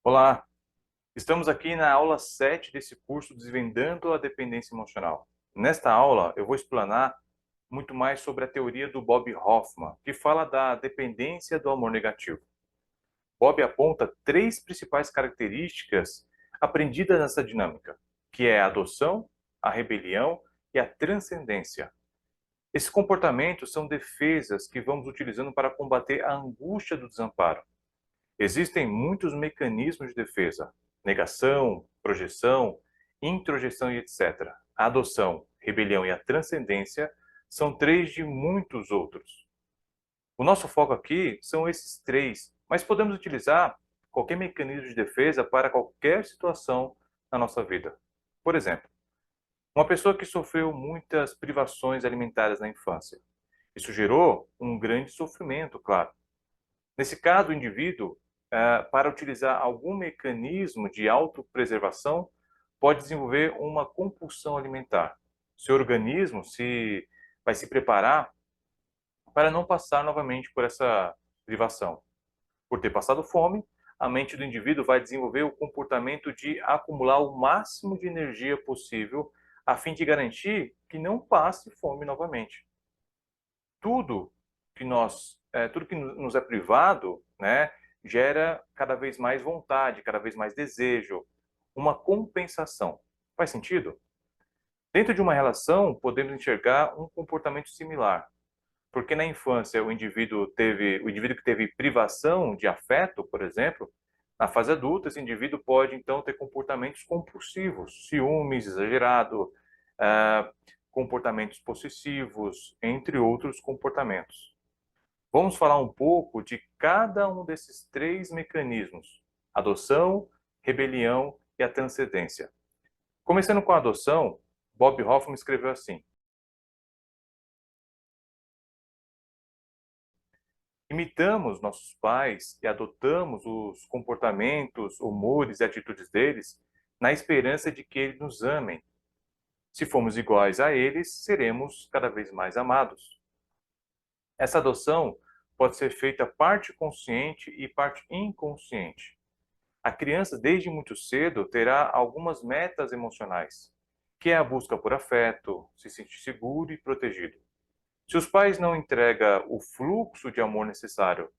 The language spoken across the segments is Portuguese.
Olá, estamos aqui na aula 7 desse curso Desvendando a Dependência Emocional. Nesta aula, eu vou explanar muito mais sobre a teoria do Bob Hoffman, que fala da dependência do amor negativo. Bob aponta três principais características aprendidas nessa dinâmica, que é a adoção, a rebelião e a transcendência. Esses comportamentos são defesas que vamos utilizando para combater a angústia do desamparo. Existem muitos mecanismos de defesa: negação, projeção, introjeção e etc. A adoção, rebelião e a transcendência são três de muitos outros. O nosso foco aqui são esses três, mas podemos utilizar qualquer mecanismo de defesa para qualquer situação na nossa vida. Por exemplo, uma pessoa que sofreu muitas privações alimentares na infância. Isso gerou um grande sofrimento, claro. Nesse caso, o indivíduo, para utilizar algum mecanismo de autopreservação, pode desenvolver uma compulsão alimentar. Seu organismo vai se preparar para não passar novamente por essa privação. Por ter passado fome, a mente do indivíduo vai desenvolver o comportamento de acumular o máximo de energia possível a fim de garantir que não passe fome novamente. Tudo tudo que nos é privado, né, gera cada vez mais vontade, cada vez mais desejo, uma compensação. Faz sentido? Dentro de uma relação, podemos enxergar um comportamento similar, porque na infância o indivíduo que teve privação de afeto, por exemplo, na fase adulta, esse indivíduo pode então ter comportamentos compulsivos, ciúmes exagerado, ah, comportamentos possessivos, entre outros comportamentos. Vamos falar um pouco de cada um desses três mecanismos: adoção, rebelião e a transcendência. Começando com a adoção, Bob Hoffman escreveu assim: imitamos nossos pais e adotamos os comportamentos, humores e atitudes deles na esperança de que eles nos amem. Se formos iguais a eles, seremos cada vez mais amados. Essa adoção pode ser feita parte consciente e parte inconsciente. A criança, desde muito cedo, terá algumas metas emocionais, que é a busca por afeto, se sentir seguro e protegido. Se os pais não entregam o fluxo de amor necessário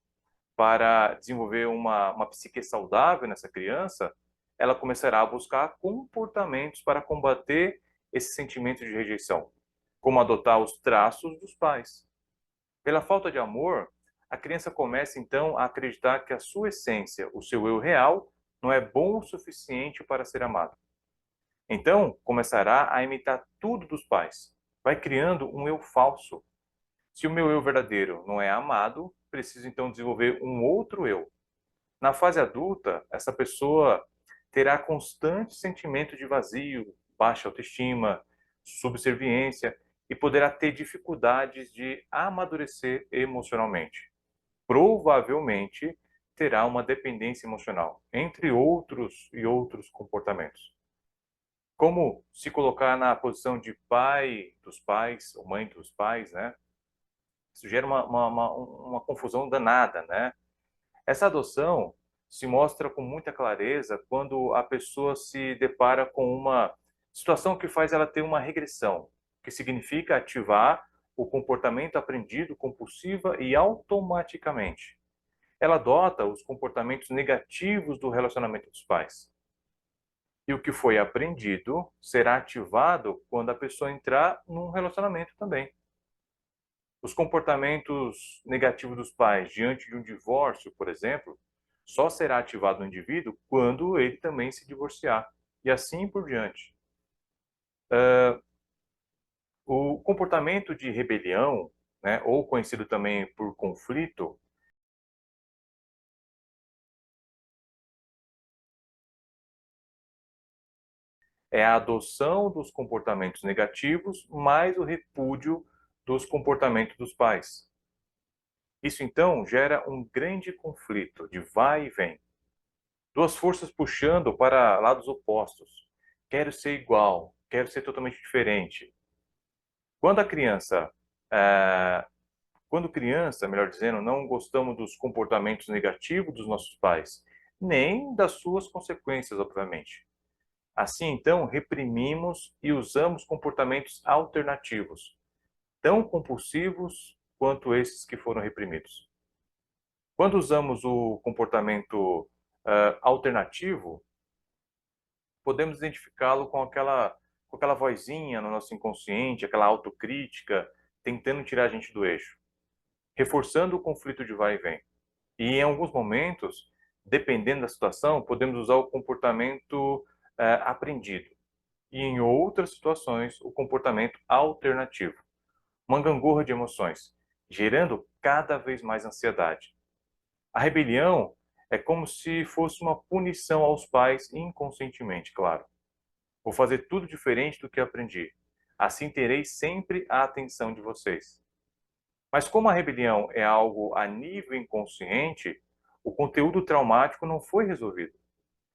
para desenvolver uma psique saudável nessa criança, ela começará a buscar comportamentos para combater esse sentimento de rejeição, como adotar os traços dos pais. Pela falta de amor, a criança começa então a acreditar que a sua essência, o seu eu real, não é bom o suficiente para ser amado. Então, começará a imitar tudo dos pais. Vai criando um eu falso. Se o meu eu verdadeiro não é amado, preciso então desenvolver um outro eu. Na fase adulta, essa pessoa terá constante sentimento de vazio, baixa autoestima, subserviência e poderá ter dificuldades de amadurecer emocionalmente. Provavelmente terá uma dependência emocional, entre outros comportamentos. Como se colocar na posição de pai dos pais, ou mãe dos pais, né? Isso gera uma confusão danada, né? Essa adoção se mostra com muita clareza quando a pessoa se depara com uma situação que faz ela ter uma regressão, que significa ativar o comportamento aprendido compulsiva e automaticamente. Ela adota os comportamentos negativos do relacionamento dos pais. E o que foi aprendido será ativado quando a pessoa entrar num relacionamento também. Os comportamentos negativos dos pais diante de um divórcio, por exemplo, só será ativado no indivíduo quando ele também se divorciar, e assim por diante. O comportamento de rebelião, né, ou conhecido também por conflito, é a adoção dos comportamentos negativos mais o repúdio dos comportamentos dos pais. Isso então gera um grande conflito de vai e vem. Duas forças puxando para lados opostos. Quero ser igual, quero ser totalmente diferente. Quando a criança, eh, quando criança, melhor dizendo, não gostamos dos comportamentos negativos dos nossos pais, nem das suas consequências, obviamente. Assim, então, reprimimos e usamos comportamentos alternativos, tão compulsivos quanto esses que foram reprimidos. Quando usamos o comportamento alternativo, podemos identificá-lo com aquela vozinha no nosso inconsciente, aquela autocrítica, tentando tirar a gente do eixo, reforçando o conflito de vai e vem. E em alguns momentos, dependendo da situação, podemos usar o comportamento aprendido. E em outras situações, o comportamento alternativo. Uma gangorra de emoções, gerando cada vez mais ansiedade. A rebelião é como se fosse uma punição aos pais inconscientemente, claro. Vou fazer tudo diferente do que aprendi. Assim terei sempre a atenção de vocês. Mas como a rebelião é algo a nível inconsciente, o conteúdo traumático não foi resolvido.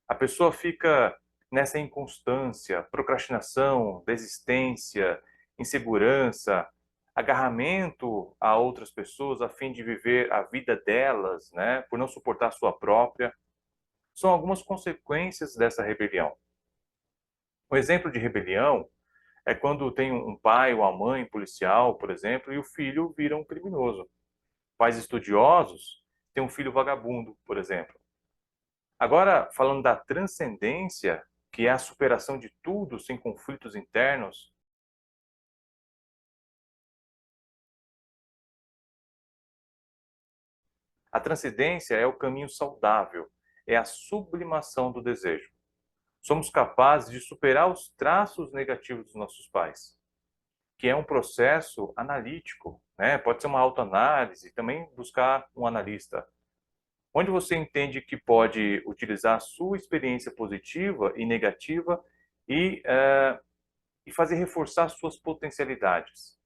A pessoa fica nessa inconstância, procrastinação, desistência, insegurança, agarramento a outras pessoas a fim de viver a vida delas, né, por não suportar a sua própria. São algumas consequências dessa rebelião. Um exemplo de rebelião é quando tem um pai ou a mãe policial, por exemplo, e o filho vira um criminoso. Pais estudiosos têm um filho vagabundo, por exemplo. Agora, falando da transcendência, que é a superação de tudo sem conflitos internos, a transcendência é o caminho saudável, é a sublimação do desejo. Somos capazes de superar os traços negativos dos nossos pais, que é um processo analítico, né? Pode ser uma autoanálise, também buscar um analista, onde você entende que pode utilizar a sua experiência positiva e negativa e, e fazer reforçar suas potencialidades.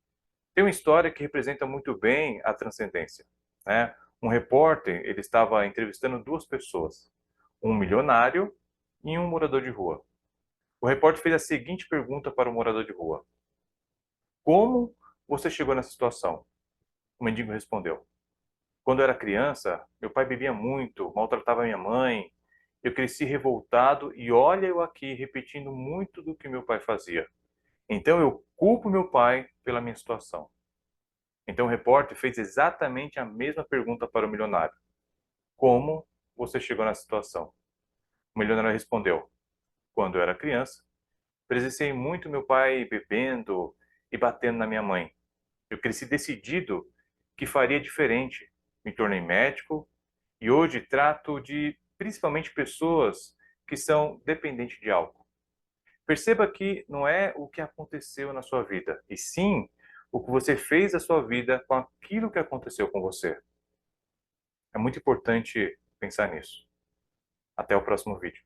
Tem uma história que representa muito bem a transcendência, né? Um repórter, ele estava entrevistando duas pessoas, um milionário e um morador de rua. O repórter fez a seguinte pergunta para o morador de rua: como você chegou nessa situação? O mendigo respondeu: quando eu era criança, meu pai bebia muito, maltratava minha mãe. Eu cresci revoltado e olha eu aqui repetindo muito do que meu pai fazia. Então eu culpo meu pai pela minha situação. Então o repórter fez exatamente a mesma pergunta para o milionário: como você chegou nessa situação? O milionário respondeu: quando eu era criança, presenciei muito meu pai bebendo e batendo na minha mãe. Eu cresci decidido que faria diferente. Me tornei médico e hoje trato de principalmente pessoas que são dependentes de álcool. Perceba que não é o que aconteceu na sua vida, e sim o que você fez da sua vida com aquilo que aconteceu com você. É muito importante pensar nisso. Até o próximo vídeo.